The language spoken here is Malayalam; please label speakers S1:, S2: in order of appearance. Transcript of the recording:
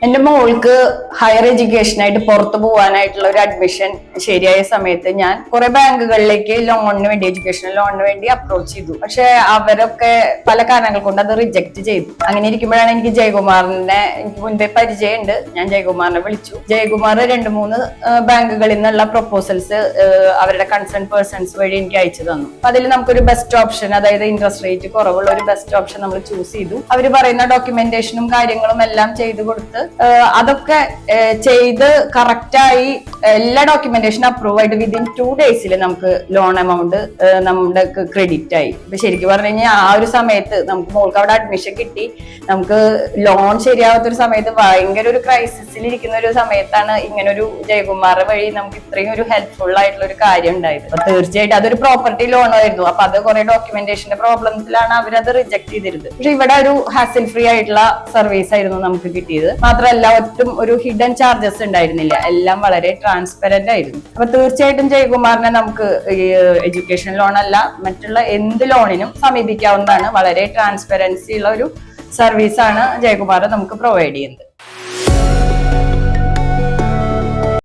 S1: എന്റെ മോൾക്ക് ഹയർ എഡ്യൂക്കേഷനായിട്ട് പുറത്തു പോകാനായിട്ടുള്ള ഒരു അഡ്മിഷൻ ശരിയായ സമയത്ത് ഞാൻ കുറെ ബാങ്കുകളിലേക്ക് ലോണിന് വേണ്ടി എഡ്യൂക്കേഷൻ ലോണിന് വേണ്ടി അപ്രോച്ച് ചെയ്തു. പക്ഷെ അവരൊക്കെ പല കാരണങ്ങൾ കൊണ്ട് അത് റിജക്ട് ചെയ്തു. അങ്ങനെ ഇരിക്കുമ്പോഴാണ് എനിക്ക് ജയകുമാറിനെ എനിക്ക് മുൻപേ പരിചയമുണ്ട്. ഞാൻ ജയകുമാറിനെ വിളിച്ചു. ജയകുമാർ 2-3 ബാങ്കുകളിൽ നിന്നുള്ള പ്രൊപ്പോസൽസ് അവരുടെ കൺസേൺ പേഴ്സൺസ് വഴി എനിക്ക് അയച്ചു തന്നു. അപ്പൊ അതിൽ നമുക്കൊരു ബെസ്റ്റ് ഓപ്ഷൻ, അതായത് ഇൻട്രസ്റ്റ് റേറ്റ് കുറവുള്ള ഒരു ബെസ്റ്റ് ഓപ്ഷൻ നമ്മൾ ചൂസ് ചെയ്തു. അവർ പറയുന്ന ഡോക്യുമെന്റേഷനും കാര്യങ്ങളും എല്ലാം ചെയ്തു കൊടുത്ത് അതൊക്കെ ചെയ്ത് കറക്റ്റായി എല്ലാ ഡോക്യുമെന്റേഷനും അപ്രൂവ് ആയിട്ട് വിതിൻ 2 days നമുക്ക് ലോൺ എമൗണ്ട് നമ്മുടെ ക്രെഡിറ്റ് ആയി. ഇപ്പൊ ശരിക്കും പറഞ്ഞു കഴിഞ്ഞാൽ ആ ഒരു സമയത്ത് നമുക്ക് മോൾക്ക് അവിടെ അഡ്മിഷൻ കിട്ടി. നമുക്ക് ലോൺ ശരിയാവാത്തൊരു സമയത്ത് ഭയങ്കര ഒരു ക്രൈസിസിൽ ഇരിക്കുന്ന ഒരു സമയത്താണ് ഇങ്ങനെ ഒരു ജയകുമാർ വഴി നമുക്ക് ഇത്രയും ഒരു ഹെൽപ്ഫുൾ ആയിട്ടുള്ള ഒരു കാര്യം ഉണ്ടായത്. അപ്പൊ തീർച്ചയായിട്ടും അതൊരു പ്രോപ്പർട്ടി ലോൺ ആയിരുന്നു. അപ്പൊ അത് കുറെ ഡോക്യുമെന്റേഷന്റെ പ്രോബ്ലംസിലാണ് അവരത് റിജക്ട് ചെയ്തിരുന്നത്. പക്ഷെ ഇവിടെ ഒരു ഹാസിൽ ഫ്രീ ആയിട്ടുള്ള സർവീസ് ആയിരുന്നു നമുക്ക് കിട്ടിയത്. മാത്രമല്ല ഒട്ടും ഒരു ഹിഡൻ ചാർജസ് ഉണ്ടായിരുന്നില്ല. എല്ലാം വളരെ ട്രാൻസ്പെറന്റ് ആയിരുന്നു. അപ്പൊ തീർച്ചയായിട്ടും ജയകുമാറിനെ നമുക്ക് എഡ്യൂക്കേഷൻ ലോൺ അല്ല മറ്റുള്ള എന്ത് ലോണിനും സമീപിക്കാവുന്നതാണ്. വളരെ ട്രാൻസ്പെറൻസി ഉള്ള ഒരു സർവീസാണ് ജയകുമാർ നമുക്ക് പ്രൊവൈഡ് ചെയ്യുന്നത്.